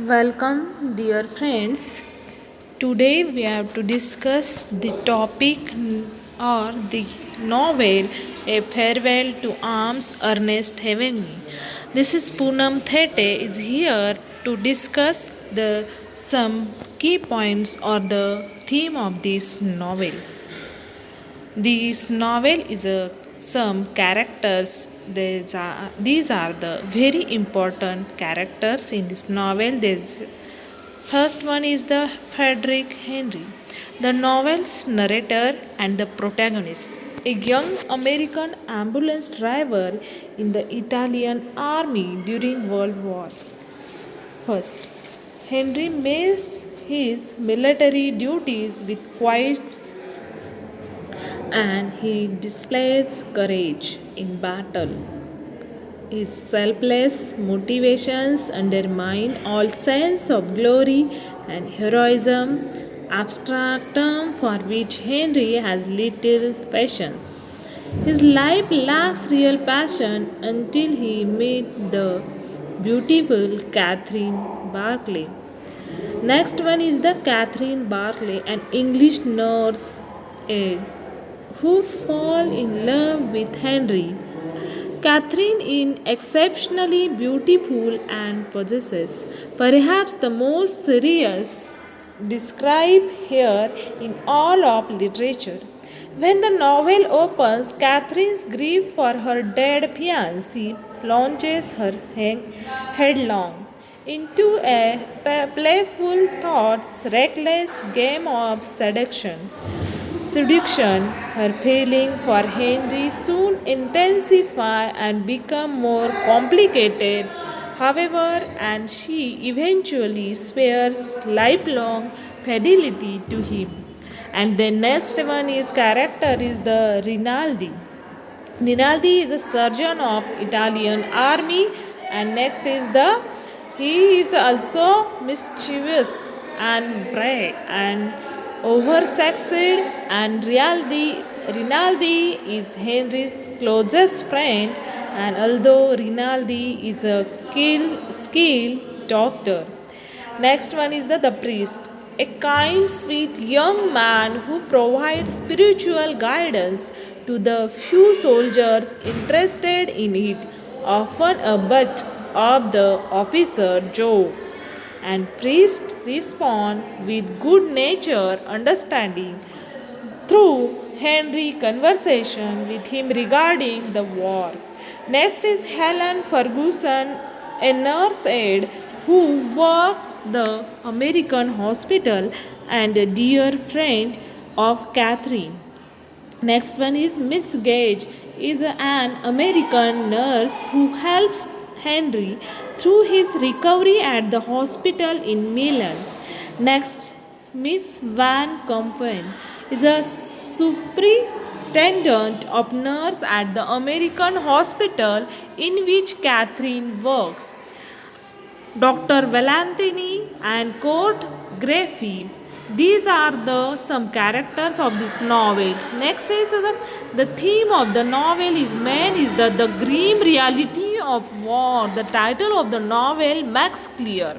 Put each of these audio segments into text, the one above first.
Welcome, dear friends. Today we have to discuss the topic or the novel A Farewell to Arms, Ernest Hemingway. This is Poonam Thete is here to discuss the some key points or the theme of this novel. This novel is some characters. These are the very important characters in this novel. First one is the Frederick Henry, the novel's narrator and the protagonist, a young American ambulance driver in the Italian army during World War I. Henry makes his military duties with quiet and he displays courage in battle. His selfless motivations undermine all sense of glory and heroism, abstract term for which Henry has little patience. His life lacks real passion until he meets the beautiful Catherine Barclay. Next one is the Catherine Barclay, an English nurse aide who fall in love with Henry. Catherine is exceptionally beautiful and possesses perhaps the most serious described here in all of literature. When the novel opens, Catherine's grief for her dead fiancé launches her headlong into a playful thoughts reckless game of seduction. Her feeling for Henry soon intensify and become more complicated, however, and she eventually swears lifelong fidelity to him. And the next one is character is the Rinaldi. Rinaldi is a surgeon of Italian army, and next is the he is also mischievous and wry and oversexed, and Rinaldi is Henry's closest friend, and although Rinaldi is a skilled doctor. Next one is the priest, a kind, sweet young man who provides spiritual guidance to the few soldiers interested in it, often a butt of the officer jokes, and priests respond with good nature understanding through Henry conversation with him regarding the war. Next is Helen Ferguson, a nurse aide who works the American hospital and a dear friend of Catherine. Next one is Miss Gage is an American nurse who helps Henry through his recovery at the hospital in Milan. Next, Miss Van Compen is a superintendent of nurse at the American hospital in which Catherine works. Dr. Valentini and Court Graffy. These are the some characters of this novel. Next is the theme of the novel is the grim reality of war. The title of the novel makes clear.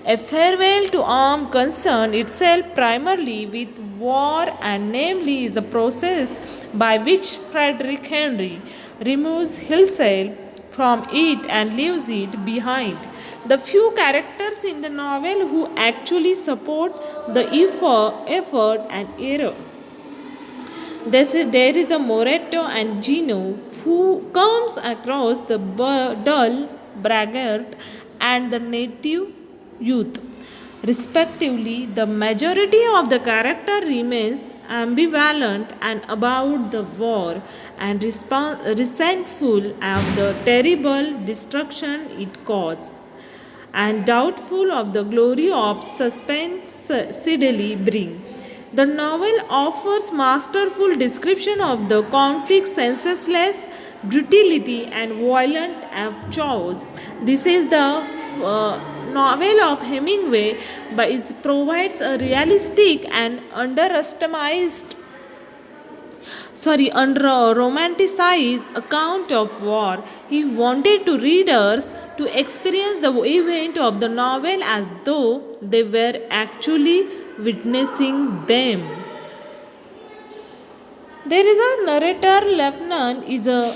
A farewell to arm concern itself primarily with war, and namely is a process by which Frederick Henry removes himself from it and leaves it behind. The few characters in the novel who actually support the effort and error. There is a Moretto and Gino who comes across the dull braggart and the native youth. Respectively, the majority of the character remains ambivalent and about the war and resentful of the terrible destruction it caused and doubtful of the glory of suspense speedily bring. The novel offers masterful description of the conflict, senseless brutality, and violent chaos. This is the novel of Hemingway, but it provides a realistic and underestimated unromanticized account of war. He wanted to readers to experience the event of the novel as though they were actually witnessing them. There is a narrator, Lieutenant is a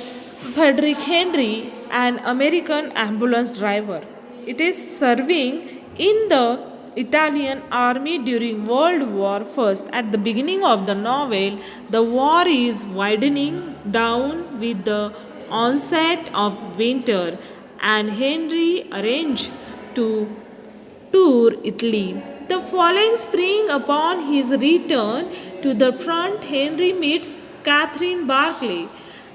Frederick Henry, an American ambulance driver. It is serving in the Italian army during World War I. At the beginning of the novel, the war is widening down with the onset of winter, and Henry arranged to tour Italy. The following spring, upon his return to the front, Henry meets Catherine Barclay,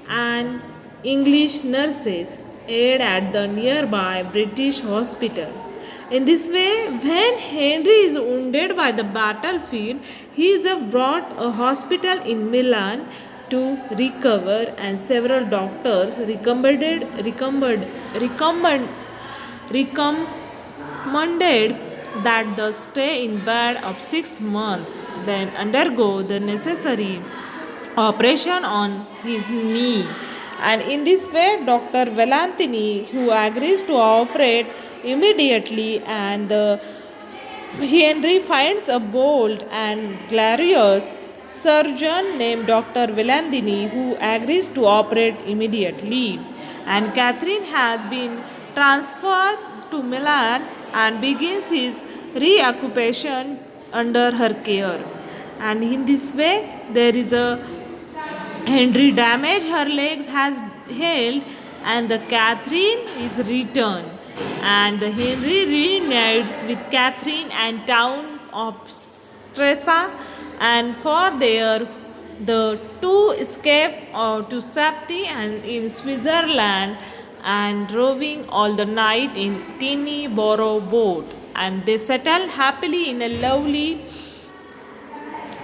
an English nurse's aide at the nearby British hospital. In this way, when Henry is wounded by the battlefield, he is brought a hospital in Milan to recover, and several doctors recommended that the stay in bed of 6 months, then undergo the necessary operation on his knee. And in this way, Dr. Valentini, who agrees to operate immediately, and Henry finds a bold and glorious surgeon named Dr. Valentini who agrees to operate immediately. And Catherine has been transferred to Milan and begins his reoccupation under her care. And in this way, there is a Henry damaged her legs has held, and the Catherine is returned. And the Henry reunites with Catherine and town of Stresa, and for there the two escape to safety and in Switzerland, and roving all the night in teeny borrow boat, and they settle happily in a lovely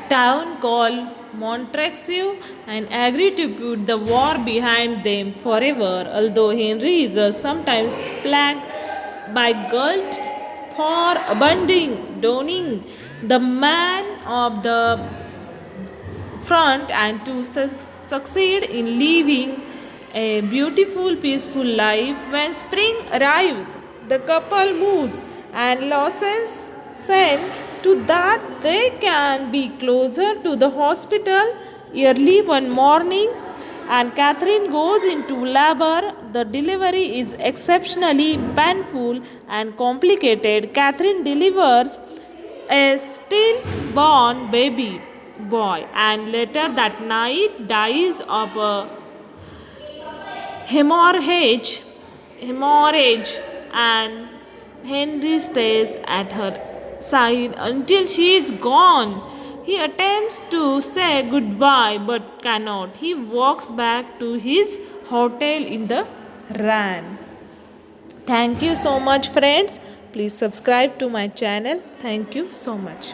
town called Montrexio and agree to put the war behind them forever, although Henry is sometimes plagued by guilt for abandoning the man of the front and to succeed in living a beautiful, peaceful life. When spring arrives, the couple moves and loses sent to that they can be closer to the hospital. Early one morning, and Catherine goes into labor. The delivery is exceptionally painful and complicated. Catherine delivers a stillborn baby boy, and later that night dies of a hemorrhage, and Henry stays at her side until she is gone. He attempts to say goodbye but cannot. He walks back to his hotel in the rain. Thank you so much, friends. Please subscribe to my channel. Thank you so much.